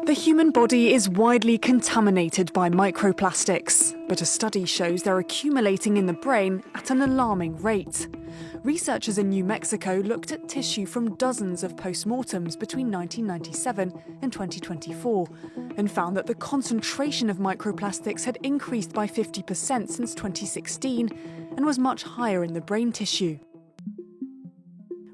The human body is widely contaminated by microplastics, but a study shows they're accumulating in the brain at an alarming rate. Researchers in New Mexico looked at tissue from dozens of postmortems between 1997 and 2024 and found that the concentration of microplastics had increased by 50% since 2016 and was much higher in the brain tissue.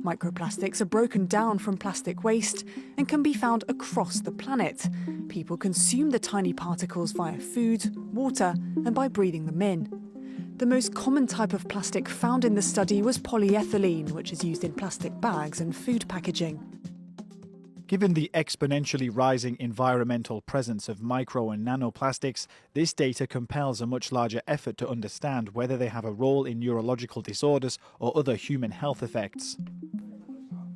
Microplastics are broken down from plastic waste and can be found across the planet. People consume the tiny particles via food, water, and by breathing them in. The most common type of plastic found in the study was polyethylene, which is used in plastic bags and food packaging. Given the exponentially rising environmental presence of micro and nanoplastics, this data compels a much larger effort to understand whether they have a role in neurological disorders or other human health effects.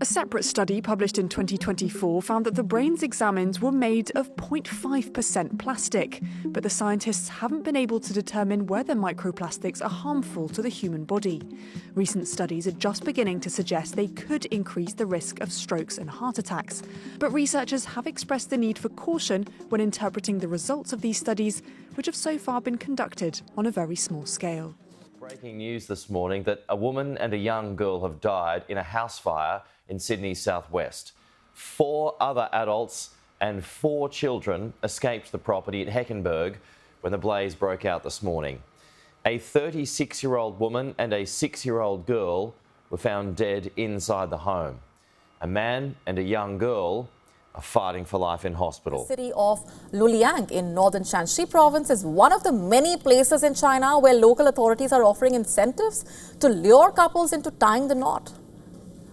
A separate study published in 2024 found that the brains examined were made of 0.5% plastic, but the scientists haven't been able to determine whether microplastics are harmful to the human body. Recent studies are just beginning to suggest they could increase the risk of strokes and heart attacks, but researchers have expressed the need for caution when interpreting the results of these studies, which have so far been conducted on a very small scale. Breaking news this morning that a woman and a young girl have died in a house fire in Sydney's southwest. 4 other adults and 4 children escaped the property at Heckenberg when the blaze broke out this morning. A 36-year-old woman and a 6-year-old girl were found dead inside the home. A man and a young girl are fighting for life in hospital. The city of Luliang in northern Shanxi province is one of the many places in China where local authorities are offering incentives to lure couples into tying the knot.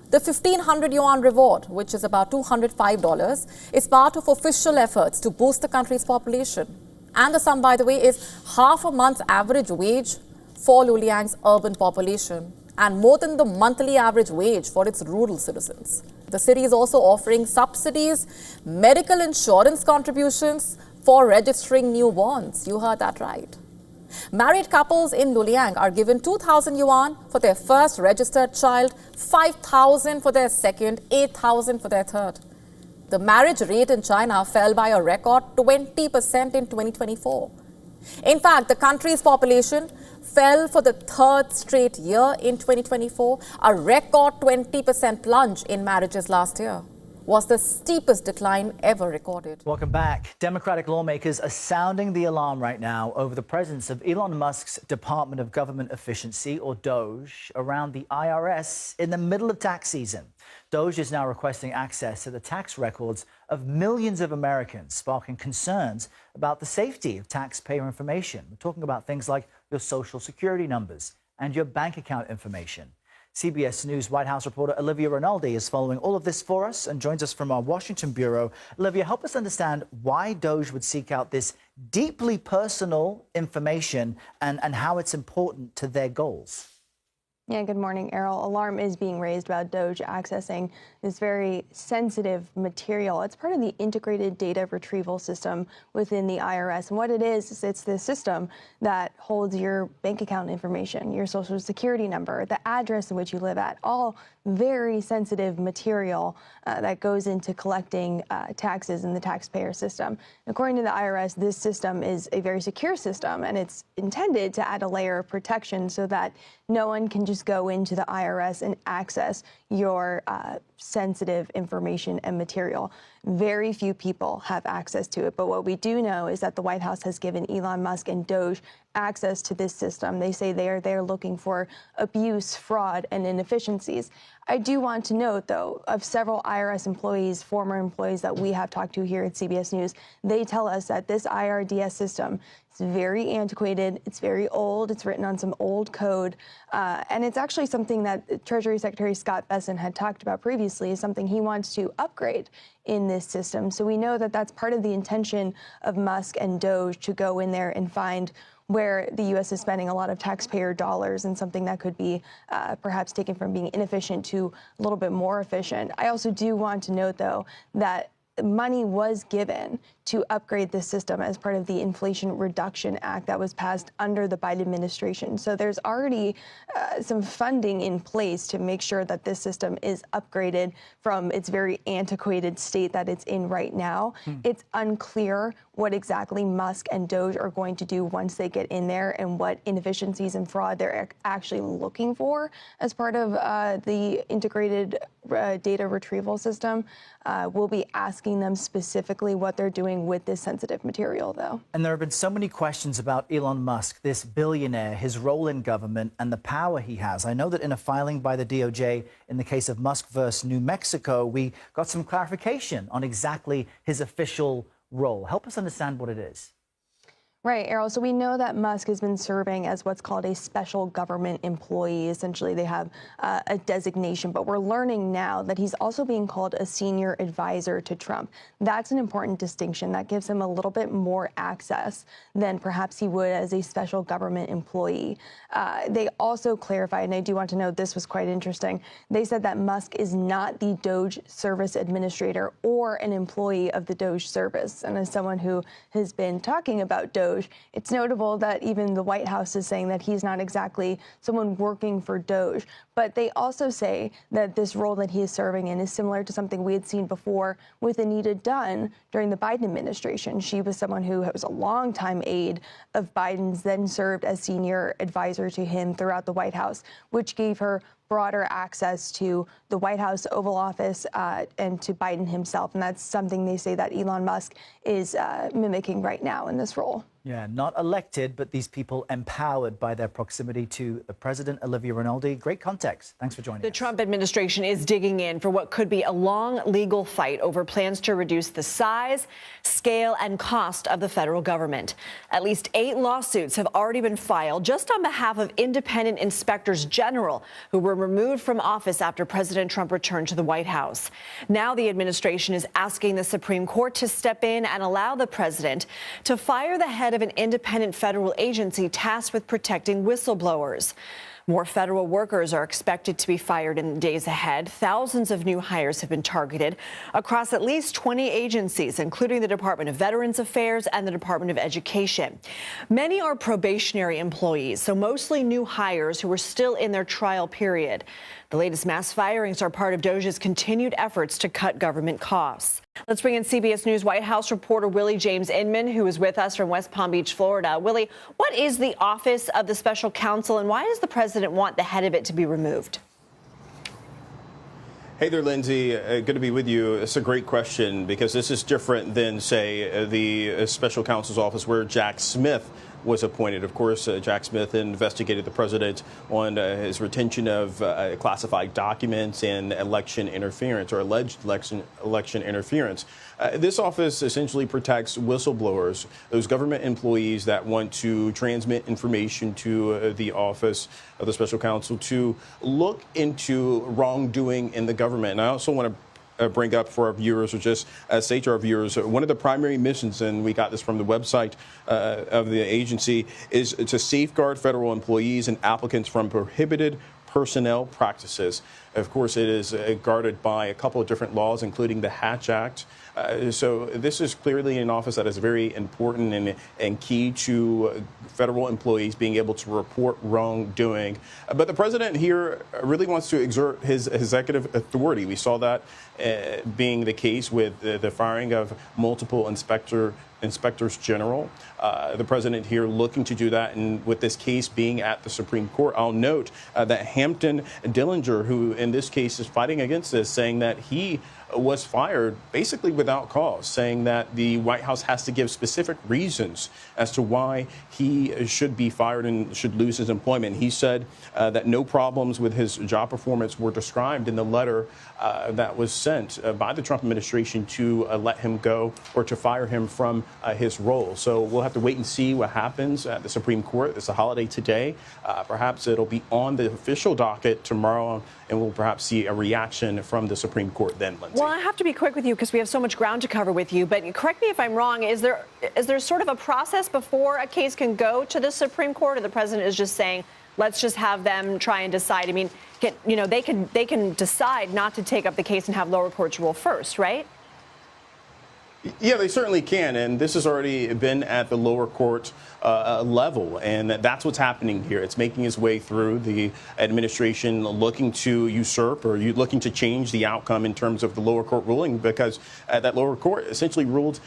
The 1,500 yuan reward, which is about $205, is part of official efforts to boost the country's population. And the sum, by the way, is half a month's average wage for Luliang's urban population and more than the monthly average wage for its rural citizens. The city is also offering subsidies, medical insurance contributions for registering newborns. You heard that right. Married couples in Luliang are given 2,000 yuan for their first registered child, 5,000 for their second, 8,000 for their third. The marriage rate in China fell by a record 20% in 2024. In fact, the country's population fell for the 3rd straight year in 2024. A record 20% plunge in marriages last year was the steepest decline ever recorded. Welcome back. Democratic lawmakers are sounding the alarm right now over the presence of Elon Musk's Department of Government Efficiency, or DOGE, around the IRS in the middle of tax season. DOGE is now requesting access to the tax records of millions of Americans, sparking concerns about the safety of taxpayer information. We're talking about things like your social security numbers and your bank account information. CBS News White House reporter Olivia Rinaldi is following all of this for us and joins us from our Washington bureau. Olivia, help us understand why DOGE would seek out this deeply personal information and how it's important to their goals. Yeah, good morning, Errol. Alarm is being raised about DOGE accessing this very sensitive material. It's part of the integrated data retrieval system within the IRS. And what it is it's the system that holds your bank account information, your social security number, the address in which you live at, all very sensitive material that goes into collecting taxes in the taxpayer system. According to the IRS, this system is a very secure system, and it's intended to add a layer of protection so that no one can just go into the IRS and access your sensitive information and material. Very few people have access to it. But what we do know is that the White House has given Elon Musk and DOGE access to this system. They say they are there looking for abuse, fraud, and inefficiencies. I do want to note, though, of several IRS employees, former employees that we have talked to here at CBS News, they tell us that this IRDS system is very antiquated, it's very old, it's written on some old code, and it's actually something that Treasury Secretary Scott Bessent had talked about previously, is something he wants to upgrade in this system. So we know that that's part of the intention of Musk and DOGE to go in there and find where the U.S. is spending a lot of taxpayer dollars and something that could be perhaps taken from being inefficient to a little bit more efficient. I also do want to note, though, that money was given to upgrade the system as part of the Inflation Reduction Act that was passed under the Biden administration. So there's already some funding in place to make sure that this system is upgraded from its very antiquated state that it's in right now. It's unclear what exactly Musk and Doge are going to do once they get in there and what inefficiencies and fraud they're actually looking for as part of the integrated data retrieval system. We'll be asking them specifically what they're doing with this sensitive material, though. And there have been so many questions about Elon Musk, this billionaire, his role in government and the power he has. I know that in a filing by the DOJ in the case of Musk versus New Mexico, we got some clarification on exactly his official role. Help us understand what it is. Right, Errol. So we know that Musk has been serving as what's called a special government employee. Essentially, they have a designation, but we're learning now that he's also being called a senior advisor to Trump. That's an important distinction. That gives him a little bit more access than perhaps he would as a special government employee. They also clarified, and I do want to note this was quite interesting, they said that Musk is not the Doge service administrator or an employee of the Doge service. And as someone who has been talking about Doge, it's notable that even the White House is saying that he's not exactly someone working for Doge. But they also say that this role that he is serving in is similar to something we had seen before with Anita Dunn during the Biden administration. She was someone who was a longtime aide of Biden's, then served as senior advisor to him throughout the White House, which gave her broader access to the White House, Oval Office, and to Biden himself. And that's something they say that Elon Musk is mimicking right now in this role. Yeah, not elected, but these people empowered by their proximity to the president. Olivia Rinaldi, great context. Thanks for joining us. The Trump administration is digging in for what could be a long legal fight over plans to reduce the size, scale, and cost of the federal government. At least 8 lawsuits have already been filed just on behalf of independent inspectors general who were removed from office after President Trump returned to the White House. Now the administration is asking the Supreme Court to step in and allow the president to fire the head of an independent federal agency tasked with protecting whistleblowers. More federal workers are expected to be fired in the days ahead. Thousands of new hires have been targeted across at least 20 agencies, including the Department of Veterans Affairs and the Department of Education. Many are probationary employees, so mostly new hires who are still in their trial period. The latest mass firings are part of Doge's continued efforts to cut government costs. Let's bring in CBS News White House reporter Willie James Inman, who is with us from West Palm Beach, Florida. Willie, what is the Office of the Special Counsel, and why does the president want the head of it to be removed? Hey there, Lindsay. Good to be with you. It's a great question because this is different than, say, the Special Counsel's office where Jack Smith was appointed. Of course, Jack Smith investigated the president on his retention of classified documents and election interference, or alleged election interference. This office essentially protects whistleblowers, those government employees that want to transmit information to the Office of the Special Counsel to look into wrongdoing in the government. And I also want to bring up for our viewers, or just say to our viewers, one of the primary missions, and we got this from the website of the agency, is to safeguard federal employees and applicants from prohibited personnel practices. Of course, it is guarded by a couple of different laws, including the Hatch Act. So this is clearly an office that is very important and key to federal employees being able to report wrongdoing. But the president here really wants to exert his executive authority. We saw that being the case with the firing of multiple inspectors general. The president here looking to do that, and with this case being at the Supreme Court, I'll note that Hampton Dillinger, who in this case is fighting against this, saying that he was fired basically without cause, saying that the White House has to give specific reasons as to why he should be fired and should lose his employment. He said that no problems with his job performance were described in the letter that was sent by the Trump administration to let him go or to fire him from his role. So we'll have to wait and see what happens at the Supreme Court. It's a holiday today. Perhaps it'll be on the official docket tomorrow, and we'll perhaps see a reaction from the Supreme Court then, Lindsay. Well, I have to be quick with you because we have so much ground to cover with you, but correct me if I'm wrong. Is there sort of a process before a case can go to the Supreme Court, or the president is just saying, let's just have them try and decide? I mean, they can decide not to take up the case and have lower courts rule first, right? Yeah, they certainly can, and this has already been at the lower court level, and that's what's happening here. It's making its way through the administration, looking to usurp or looking to change the outcome in terms of the lower court ruling, because that lower court essentially ruled,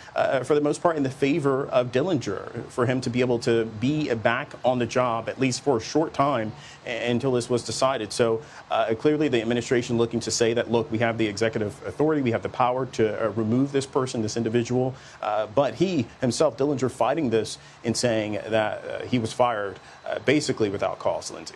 for the most part, in the favor of Dillinger, for him to be able to be back on the job, at least for a short time, until this was decided. So clearly the administration looking to say that, look, we have the executive authority, we have the power to remove this person, this individual, but he himself, Dillinger, fighting this and saying that he was fired basically without cause, Lindsay.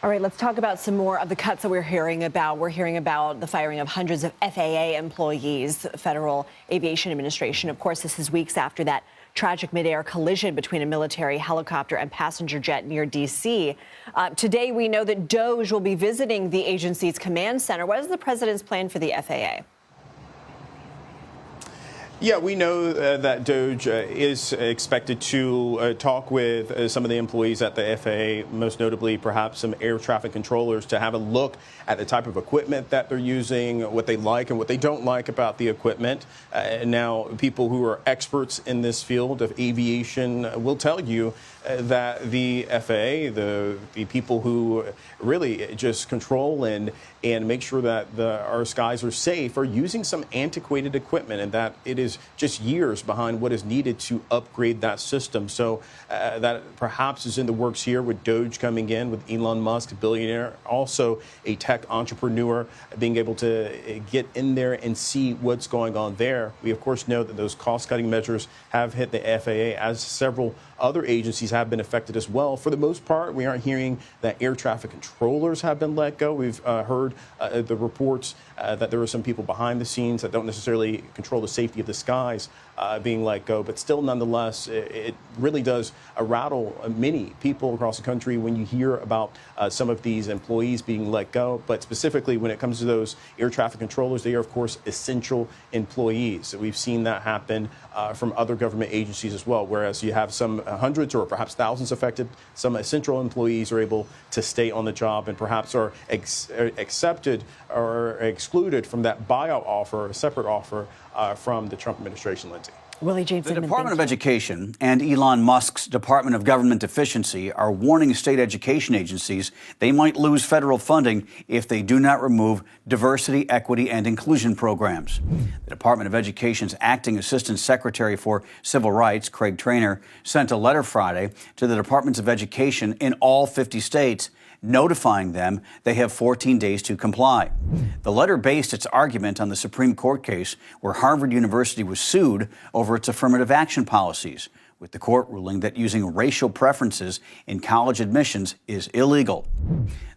All right, let's talk about some more of the cuts that we're hearing about. We're hearing about the firing of hundreds of FAA employees, the Federal Aviation Administration. Of course, this is weeks after that tragic midair collision between a military helicopter and passenger jet near D.C. Today, we know that DOJ will be visiting the agency's command center. What is the president's plan for the FAA? Yeah, we know that DOJ is expected to talk with some of the employees at the FAA, most notably perhaps some air traffic controllers, to have a look at the type of equipment that they're using, what they like and what they don't like about the equipment. Now, people who are experts in this field of aviation will tell you that the FAA, the people who really just control and make sure that our skies are safe, are using some antiquated equipment, and that it is just years behind what is needed to upgrade that system. So that perhaps is in the works here with DOJ coming in, with Elon Musk, a billionaire, also a tech entrepreneur, being able to get in there and see what's going on there. We, of course, know that those cost-cutting measures have hit the FAA, as several other agencies have been affected as well. For the most part, we aren't hearing that air traffic controllers have been let go. We've heard the reports that there are some people behind the scenes that don't necessarily control the safety of the skies being let go. But still, nonetheless, it really does rattle many people across the country when you hear about some of these employees being let go. But specifically, when it comes to those air traffic controllers, they are, of course, essential employees. So we've seen that happen from other government agencies as well, whereas you have some hundreds or perhaps thousands affected, some essential employees are able to stay on the job and perhaps are accepted or excluded from that buyout offer, a separate offer from the Trump administration, Lindsay. Willie James. The Department of Education and Elon Musk's Department of Government Efficiency are warning state education agencies they might lose federal funding if they do not remove diversity, equity, and inclusion programs. The Department of Education's acting Assistant Secretary for Civil Rights, Craig Traynor, sent a letter Friday to the Departments of Education in all 50 states, notifying them they have 14 days to comply. The letter based its argument on the Supreme Court case where Harvard University was sued over its affirmative action policies, with the court ruling that using racial preferences in college admissions is illegal.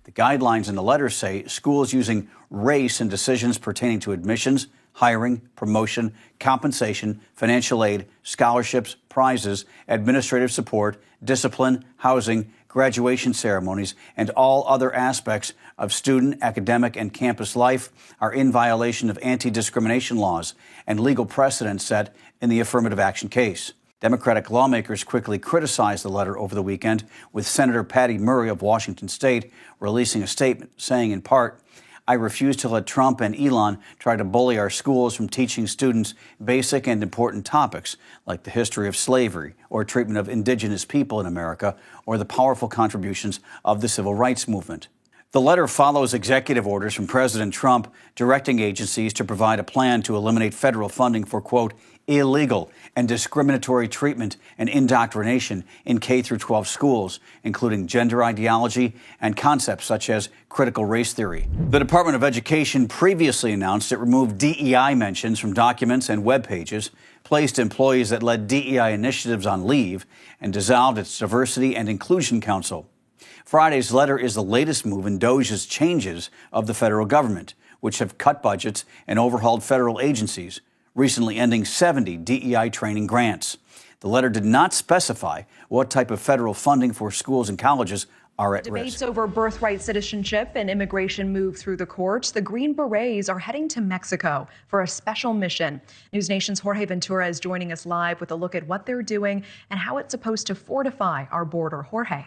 The guidelines in the letter say schools using race in decisions pertaining to admissions, hiring, promotion, compensation, financial aid, scholarships, prizes, administrative support, discipline, housing, graduation ceremonies, and all other aspects of student, academic, and campus life are in violation of anti-discrimination laws and legal precedents set in the affirmative action case. Democratic lawmakers quickly criticized the letter over the weekend, with Senator Patty Murray of Washington State releasing a statement saying, in part, "I refuse to let Trump and Elon try to bully our schools from teaching students basic and important topics like the history of slavery or treatment of indigenous people in America or the powerful contributions of the civil rights movement." The letter follows executive orders from President Trump directing agencies to provide a plan to eliminate federal funding for, quote, illegal and discriminatory treatment and indoctrination in K-12 schools, including gender ideology and concepts such as critical race theory. The Department of Education previously announced it removed DEI mentions from documents and web pages, placed employees that led DEI initiatives on leave, and dissolved its Diversity and Inclusion Council. Friday's letter is the latest move in DOJ's changes of the federal government, which have cut budgets and overhauled federal agencies, recently ending 70 DEI training grants. The letter did not specify what type of federal funding for schools and colleges are at risk. Debates over birthright citizenship and immigration move through the courts. The Green Berets are heading to Mexico for a special mission. News Nation's Jorge Ventura is joining us live with a look at what they're doing and how it's supposed to fortify our border. Jorge.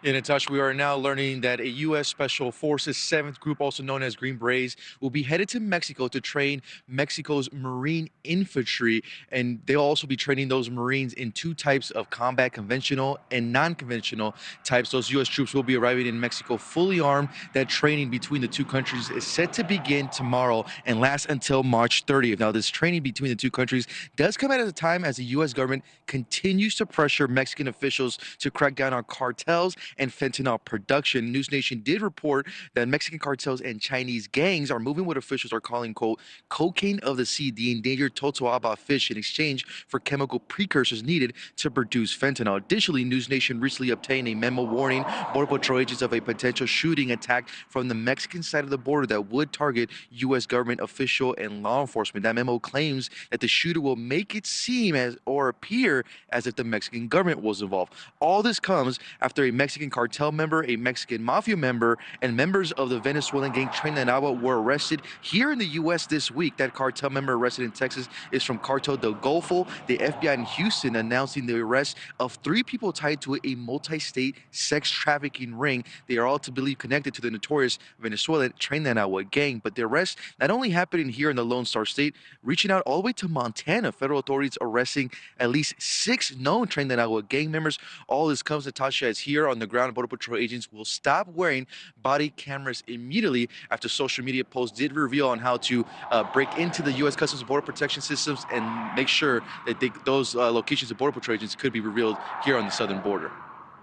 In Natasha, we are now learning that a U.S. Special Forces 7th Group, also known as Green Berets, will be headed to Mexico to train Mexico's Marine infantry. And they'll also be training those Marines in two types of combat, conventional and non-conventional types. Those U.S. troops will be arriving in Mexico fully armed. That training between the two countries is set to begin tomorrow and last until March 30th. Now, this training between the two countries does come at a time as the U.S. government continues to pressure Mexican officials to crack down on cartels and fentanyl production. News Nation did report that Mexican cartels and Chinese gangs are moving what officials are calling, quote, cocaine of the sea, the endangered totoaba fish, in exchange for chemical precursors needed to produce fentanyl. Additionally, News Nation recently obtained a memo warning Border Patrol agents of a potential shooting attack from the Mexican side of the border that would target U.S. government official and law enforcement. That memo claims that the shooter will make it seem as or appear as if the Mexican government was involved. All this comes after a Mexican cartel member, a Mexican mafia member, and members of the Venezuelan gang Tren de Aragua were arrested here in the U.S. this week. That cartel member arrested in Texas is from Cartel del Golfo. The FBI in Houston announcing the arrest of 3 people tied to a multi-state sex trafficking ring. They are all to believe connected to the notorious Venezuelan Tren de Aragua gang. But the arrest not only happening here in the Lone Star State, reaching out all the way to Montana. Federal authorities arresting at least 6 known Tren de Aragua gang members. All this comes, Natasha, as here on the ground, Border Patrol agents will stop wearing body cameras immediately after social media posts did reveal on how to break into the U.S. Customs and Border Protection systems and make sure that those locations of Border Patrol agents could be revealed here on the southern border.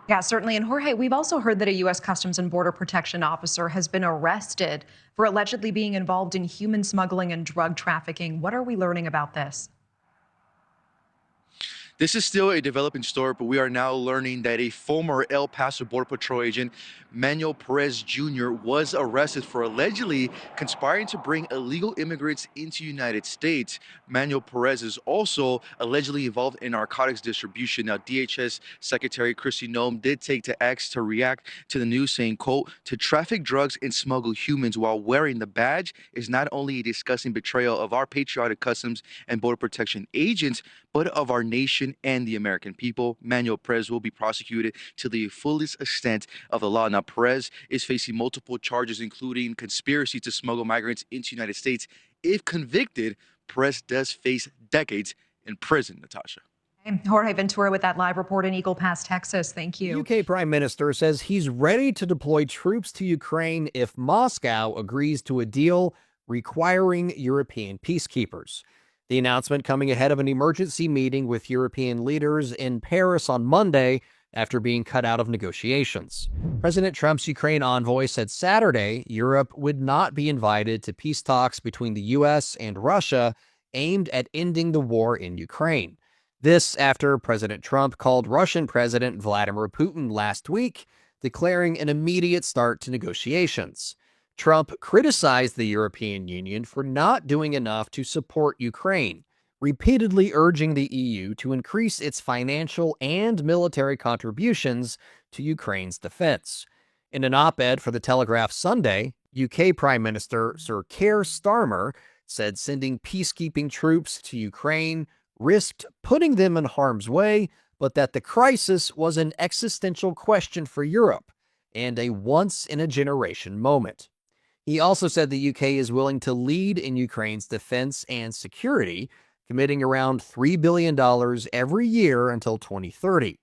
Yeah, certainly. And Jorge, we've also heard that a U.S. Customs and Border Protection officer has been arrested for allegedly being involved in human smuggling and drug trafficking. What are we learning about this? This is still a developing story, but we are now learning that a former El Paso Border Patrol agent, Manuel Perez Jr., was arrested for allegedly conspiring to bring illegal immigrants into the United States. Manuel Perez is also allegedly involved in narcotics distribution. Now, DHS Secretary Kristi Noem did take to X to react to the news, saying, quote, to traffic drugs and smuggle humans while wearing the badge is not only a disgusting betrayal of our patriotic Customs and Border Protection agents, but of our nation and the American people. Manuel Perez will be prosecuted to the fullest extent of the law. Now, Perez is facing multiple charges, including conspiracy to smuggle migrants into the United States. If convicted, Perez does face decades in prison, Natasha. Jorge Ventura with that live report in Eagle Pass, Texas. Thank you. UK Prime Minister says he's ready to deploy troops to Ukraine if Moscow agrees to a deal requiring European peacekeepers. The announcement coming ahead of an emergency meeting with European leaders in Paris on Monday after being cut out of negotiations. President Trump's Ukraine envoy said Saturday Europe would not be invited to peace talks between the U.S. and Russia aimed at ending the war in Ukraine. This after President Trump called Russian President Vladimir Putin last week, declaring an immediate start to negotiations. Trump criticized the European Union for not doing enough to support Ukraine, repeatedly urging the EU to increase its financial and military contributions to Ukraine's defense. In an op-ed for The Telegraph Sunday, UK Prime Minister Sir Keir Starmer said sending peacekeeping troops to Ukraine risked putting them in harm's way, but that the crisis was an existential question for Europe and a once-in-a-generation moment. He also said the UK is willing to lead in Ukraine's defense and security, committing around $3 billion every year until 2030.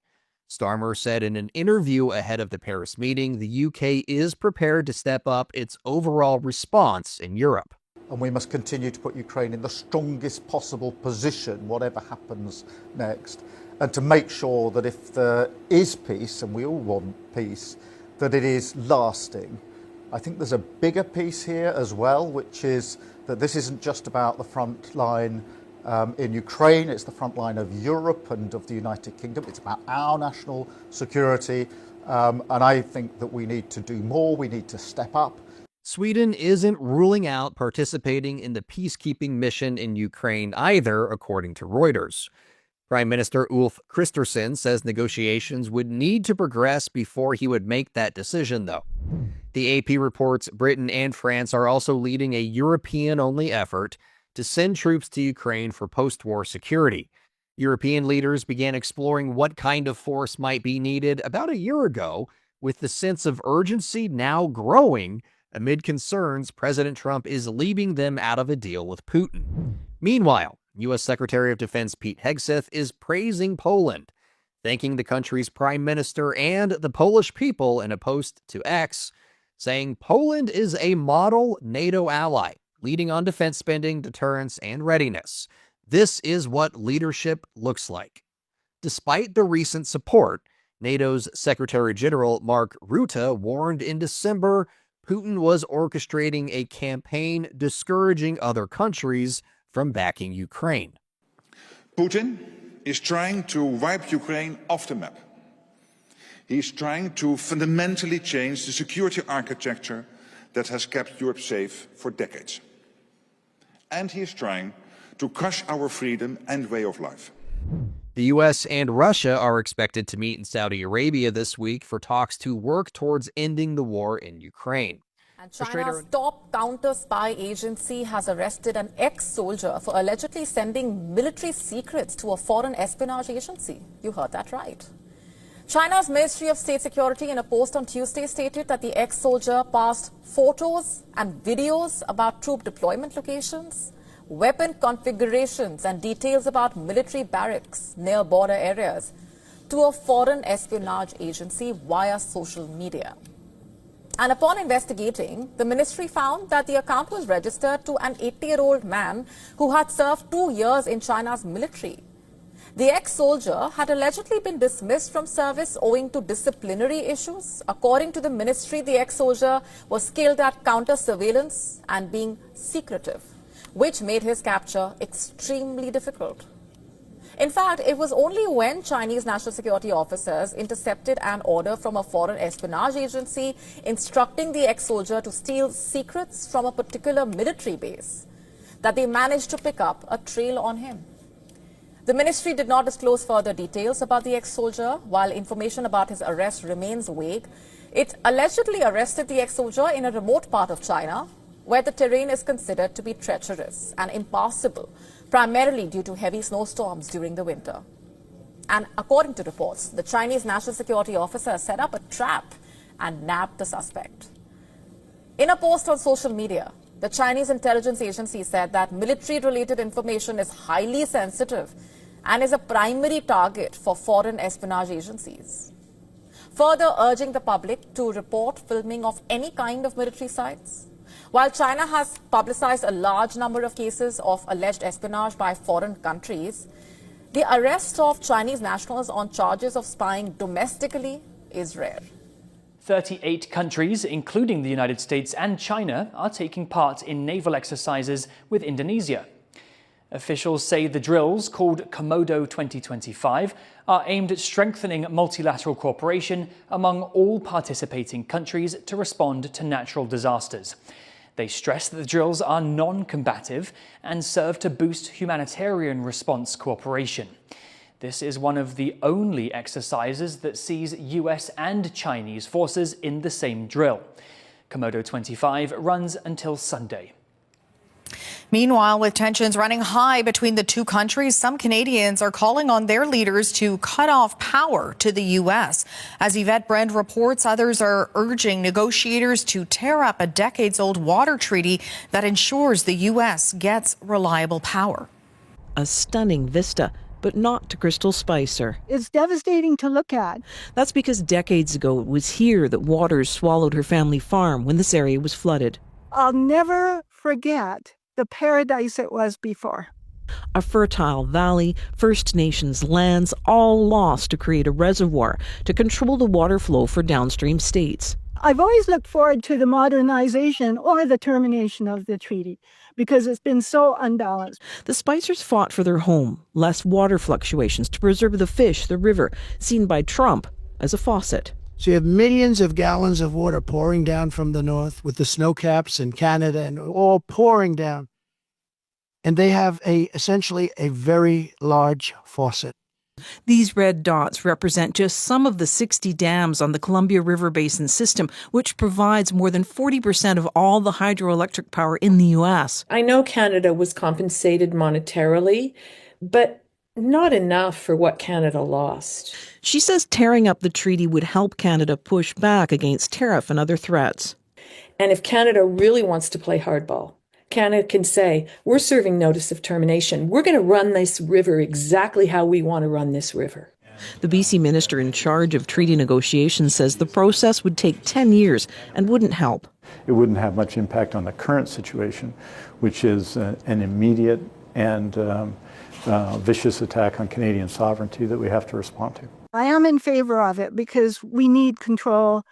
Starmer said in an interview ahead of the Paris meeting, the UK is prepared to step up its overall response in Europe. And we must continue to put Ukraine in the strongest possible position, whatever happens next, and to make sure that if there is peace, and we all want peace, that it is lasting. I think there's a bigger piece here as well, which is that this isn't just about the front line in Ukraine, it's the front line of Europe and of the United Kingdom. It's about our national security, and I think that we need to do more, we need to step up. Sweden isn't ruling out participating in the peacekeeping mission in Ukraine either, according to Reuters. Prime Minister Ulf Kristersson says negotiations would need to progress before he would make that decision, though. The AP reports Britain and France are also leading a European-only effort to send troops to Ukraine for post-war security. European leaders began exploring what kind of force might be needed about a year ago with the sense of urgency now growing amid concerns President Trump is leaving them out of a deal with Putin. Meanwhile, U.S. Secretary of Defense Pete Hegseth is praising Poland, thanking the country's prime minister and the Polish people in a post to X, saying Poland is a model NATO ally, leading on defense spending, deterrence, and readiness. This is what leadership looks like. Despite the recent support, NATO's Secretary General Mark Rutte warned in December Putin was orchestrating a campaign discouraging other countries from backing Ukraine. Putin is trying to wipe Ukraine off the map. He's trying to fundamentally change the security architecture that has kept Europe safe for decades. And he is trying to crush our freedom and way of life. The U.S. and Russia are expected to meet in Saudi Arabia this week for talks to work towards ending the war in Ukraine. And China's top counter-spy agency has arrested an ex-soldier for allegedly sending military secrets to a foreign espionage agency. You heard that right. China's Ministry of State Security in a post on Tuesday stated that the ex-soldier passed photos and videos about troop deployment locations, weapon configurations and details about military barracks near border areas to a foreign espionage agency via social media. And upon investigating, the ministry found that the account was registered to an 80-year-old man who had served 2 years in China's military. The ex-soldier had allegedly been dismissed from service owing to disciplinary issues. According to the ministry, the ex-soldier was skilled at counter-surveillance and being secretive, which made his capture extremely difficult. In fact, it was only when Chinese national security officers intercepted an order from a foreign espionage agency instructing the ex-soldier to steal secrets from a particular military base that they managed to pick up a trail on him. The ministry did not disclose further details about the ex-soldier, while information about his arrest remains vague. It allegedly arrested the ex-soldier in a remote part of China, where the terrain is considered to be treacherous and impassable, primarily due to heavy snowstorms during the winter. And according to reports, the Chinese national security officer set up a trap and nabbed the suspect. In a post on social media, the Chinese intelligence agency said that military-related information is highly sensitive and is a primary target for foreign espionage agencies, further urging the public to report filming of any kind of military sites. While China has publicized a large number of cases of alleged espionage by foreign countries, the arrest of Chinese nationals on charges of spying domestically is rare. 38 countries, including the United States and China, are taking part in naval exercises with Indonesia. Officials say the drills, called Komodo 2025, are aimed at strengthening multilateral cooperation among all participating countries to respond to natural disasters. They stress that the drills are non-combative and serve to boost humanitarian response cooperation. This is one of the only exercises that sees US and Chinese forces in the same drill. Komodo 25 runs until Sunday. Meanwhile, with tensions running high between the two countries, some Canadians are calling on their leaders to cut off power to the U.S. As Yvette Brand reports, others are urging negotiators to tear up a decades-old water treaty that ensures the U.S. gets reliable power. A stunning vista, but not to Crystal Spicer. It's devastating to look at. That's because decades ago it was here that waters swallowed her family farm when this area was flooded. I'll never forget the paradise it was before. A fertile valley, First Nations lands, all lost to create a reservoir to control the water flow for downstream states. I've always looked forward to the modernization or the termination of the treaty because it's been so unbalanced. The Spicers fought for their home, less water fluctuations to preserve the fish, the river, seen by Trump as a faucet. So you have millions of gallons of water pouring down from the north with the snow caps in Canada and all pouring down. And they have essentially a very large faucet. These red dots represent just some of the 60 dams on the Columbia River Basin system, which provides more than 40% of all the hydroelectric power in the U.S. I know Canada was compensated monetarily, but not enough for what Canada lost. She says tearing up the treaty would help Canada push back against tariff and other threats. And if Canada really wants to play hardball, Canada can say, we're serving notice of termination. We're going to run this river exactly how we want to run this river. The BC minister in charge of treaty negotiations says the process would take 10 years and wouldn't help. It wouldn't have much impact on the current situation, which is an immediate and vicious attack on Canadian sovereignty that we have to respond to. I am in favor of it because we need control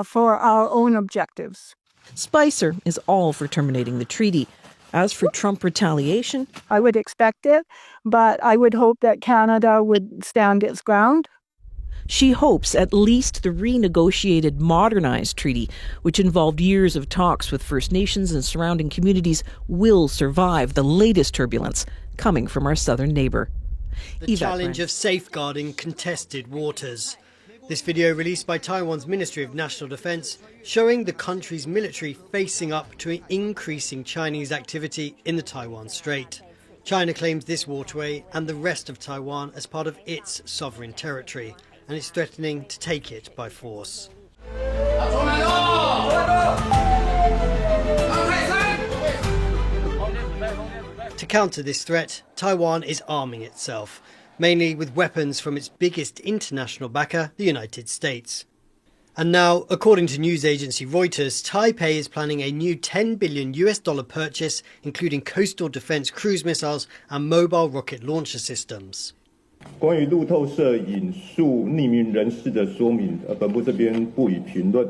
for our own objectives. Spicer is all for terminating the treaty. As for Trump retaliation, I would expect it, but I would hope that Canada would stand its ground. She hopes at least the renegotiated, modernized treaty, which involved years of talks with First Nations and surrounding communities, will survive the latest turbulence coming from our southern neighbour. The challenge of safeguarding contested waters. This video released by Taiwan's Ministry of National Defense showing the country's military facing up to increasing Chinese activity in the Taiwan Strait. China claims this waterway and the rest of Taiwan as part of its sovereign territory, and is threatening to take it by force. To counter this threat, Taiwan is arming itself, mainly with weapons from its biggest international backer, the United States. And now, according to news agency Reuters, Taipei is planning a new $10 billion purchase, including coastal defense cruise missiles and mobile rocket launcher systems. 关于路透社引述匿名人士的说明，本部这边不予评论。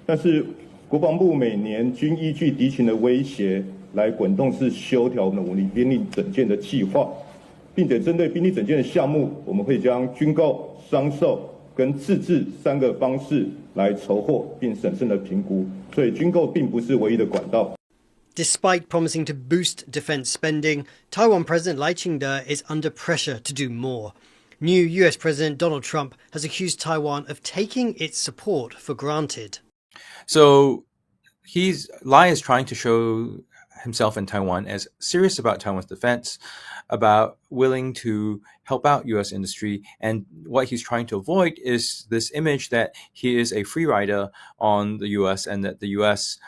但是国防部每年均依据敌情的威胁来滚动式修调我们的武力兵力整建的计划，并且针对兵力整建的项目，我们会将军购、商售跟自制3个方式来筹获并审慎的评估。所以军购并不是唯一的管道。 Despite promising to boost defense spending, Taiwan President Lai Ching-te is under pressure to do more. New US President Donald Trump has accused Taiwan of taking its support for granted. So Lai is trying to show himself in Taiwan as serious about Taiwan's defense, about willing to help out U.S. industry, and what he's trying to avoid is this image that he is a free rider on the U.S. and that the U.S.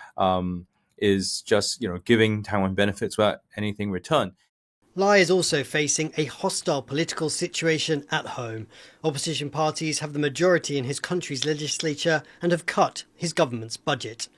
Is just giving Taiwan benefits without anything returned. Lai is also facing a hostile political situation at home. Opposition parties have the majority in his country's legislature and have cut his government's budget,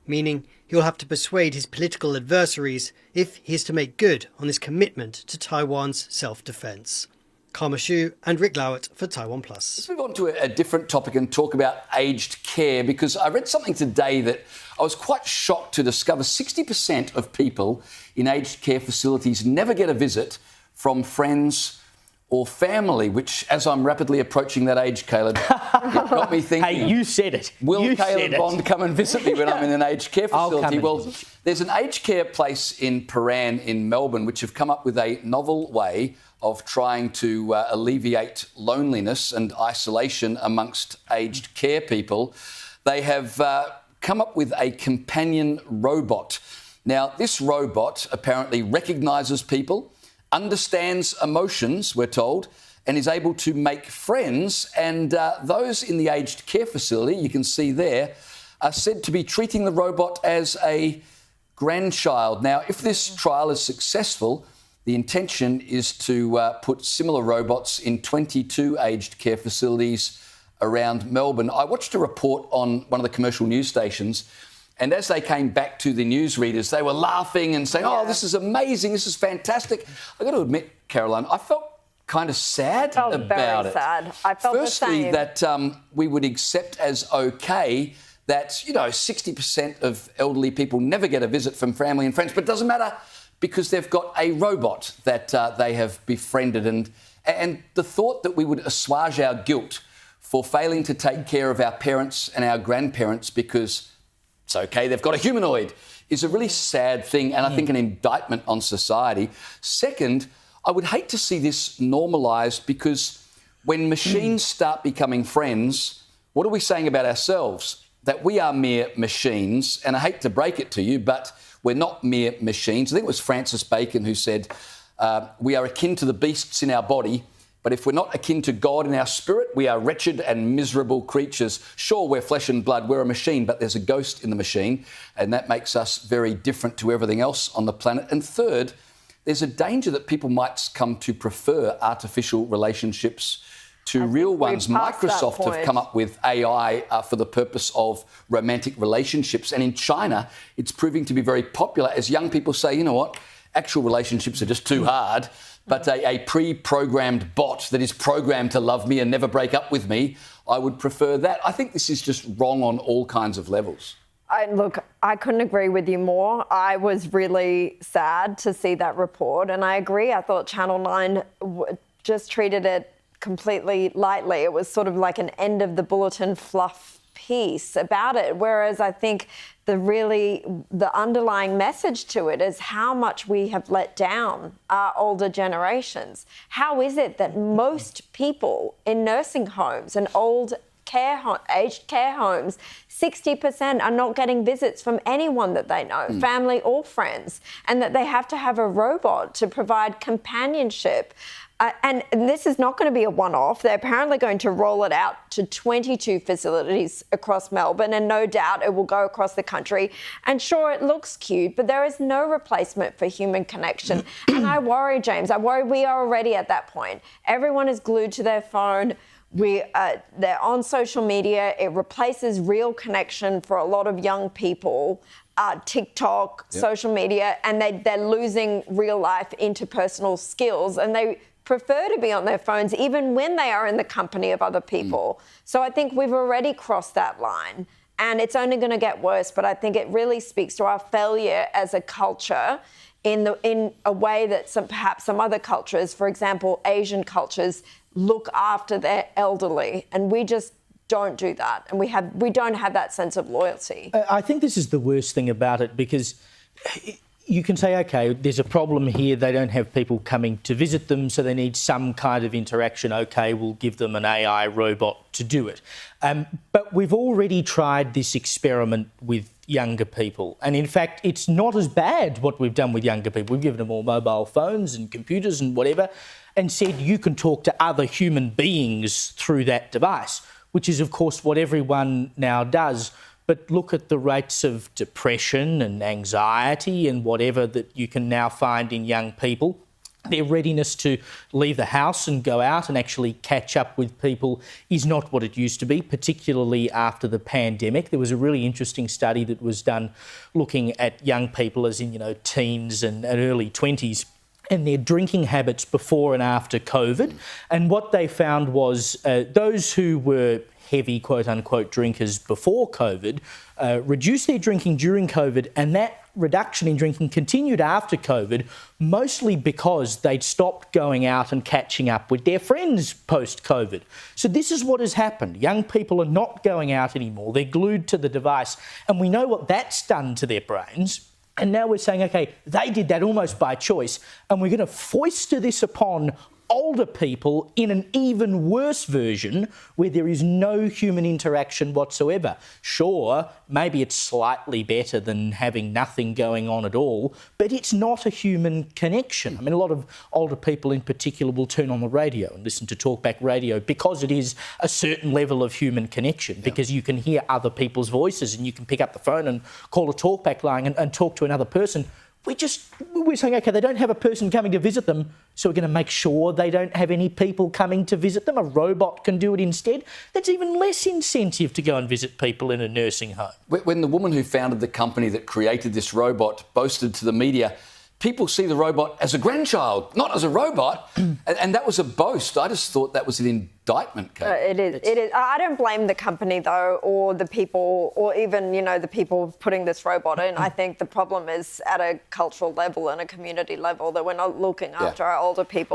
meaning he'll have to persuade his political adversaries if he is to make good on his commitment to Taiwan's self-defense. Karma Xu and Rick Lowett for Taiwan Plus. Let's move on to a different topic and talk about aged care, because I read something today that I was quite shocked to discover 60% of people in aged care facilities never get a visit from friends or family, which, as I'm rapidly approaching that age, Caleb, it got me thinking. Hey, you said it. Will Caleb Bond come and visit me when I'm in an aged care facility? Well, there's an aged care place in Paran in Melbourne which have come up with a novel way of trying to alleviate loneliness and isolation amongst aged care people. They have come up with a companion robot. Now, this robot apparently recognises people, understands emotions, we're told, and is able to make friends. And those in the aged care facility, you can see there, are said to be treating the robot as a grandchild. Now, if this trial is successful, the intention is to put similar robots in 22 aged care facilities around Melbourne. I watched a report on one of the commercial news stations, and as they came back to the newsreaders, they were laughing and saying, oh, this is amazing, this is fantastic. I've got to admit, Caroline, I felt kind of sad about it. Very sad. I felt Firstly, the same. that we would accept as okay that, 60% of elderly people never get a visit from family and friends, but it doesn't matter, because they've got a robot that they have befriended. And the thought that we would assuage our guilt for failing to take care of our parents and our grandparents because it's okay, they've got a humanoid, is a really sad thing, and I think an indictment on society. Second, I would hate to see this normalised, because when machines start becoming friends, what are we saying about ourselves? That we are mere machines, and I hate to break it to you, but we're not mere machines. I think it was Francis Bacon who said, We are akin to the beasts in our body, but if we're not akin to God in our spirit, we are wretched and miserable creatures. Sure, we're flesh and blood, we're a machine, but there's a ghost in the machine, and that makes us very different to everything else on the planet. And third, there's a danger that people might come to prefer artificial relationships to real ones. Microsoft have come up with AI for the purpose of romantic relationships. And in China, it's proving to be very popular as young people say, you know what, actual relationships are just too hard. But a pre-programmed bot that is programmed to love me and never break up with me, I would prefer that. I think this is just wrong on all kinds of levels. Look, I couldn't agree with you more. I was really sad to see that report, and I agree. I thought Channel 9 just treated it completely lightly. It was sort of like an end of the bulletin fluff piece about it, whereas I think the underlying message to it is how much we have let down our older generations. How is it that most people in nursing homes and aged care homes, 60% are not getting visits from anyone that they know, family or friends, and that they have to have a robot to provide companionship? And this is not going to be a one-off. They're apparently going to roll it out to 22 facilities across Melbourne, and no doubt it will go across the country. And sure, it looks cute, but there is no replacement for human connection. And I worry, James, we are already at that point. Everyone is glued to their phone. They're on social media. It replaces real connection for a lot of young people. TikTok, social media, and they're losing real life interpersonal skills, and they prefer to be on their phones even when they are in the company of other people. So I think we've already crossed that line, and it's only going to get worse. But I think it really speaks to our failure as a culture in a way that perhaps some other cultures, for example, Asian cultures, look after their elderly, and we just don't do that, and we don't have that sense of loyalty. I think this is the worst thing about it, because you can say, OK, there's a problem here. They don't have people coming to visit them, so they need some kind of interaction. OK, we'll give them an AI robot to do it. But we've already tried this experiment with younger people. And in fact, it's not as bad what we've done with younger people. We've given them all mobile phones and computers and whatever, and said you can talk to other human beings through that device, which is, of course, what everyone now does. But look at the rates of depression and anxiety and whatever that you can now find in young people. Their readiness to leave the house and go out and actually catch up with people is not what it used to be, particularly after the pandemic. There was a really interesting study that was done looking at young people, as in, teens and early 20s, and their drinking habits before and after COVID. And what they found was those who were heavy, quote-unquote, drinkers before COVID reduced their drinking during COVID, and that reduction in drinking continued after COVID, mostly because they'd stopped going out and catching up with their friends post-COVID. So this is what has happened. Young people are not going out anymore. They're glued to the device, and we know what that's done to their brains. And now we're saying, OK, they did that almost by choice, and we're going to foist this upon older people in an even worse version where there is no human interaction whatsoever. Sure, maybe it's slightly better than having nothing going on at all, but it's not a human connection. I mean, a lot of older people in particular will turn on the radio and listen to talkback radio because it is a certain level of human connection, because you can hear other people's voices and you can pick up the phone and call a talkback line and talk to another person. We're saying, OK, they don't have a person coming to visit them, so we're going to make sure they don't have any people coming to visit them. A robot can do it instead. That's even less incentive to go and visit people in a nursing home. When the woman who founded the company that created this robot boasted to the media, people see the robot as a grandchild, not as a robot, and that was a boast. I just thought that was an indictment, Kate. It is. I don't blame the company, though, or the people, or even, the people putting this robot in. I think the problem is at a cultural level and a community level that we're not looking after our older people.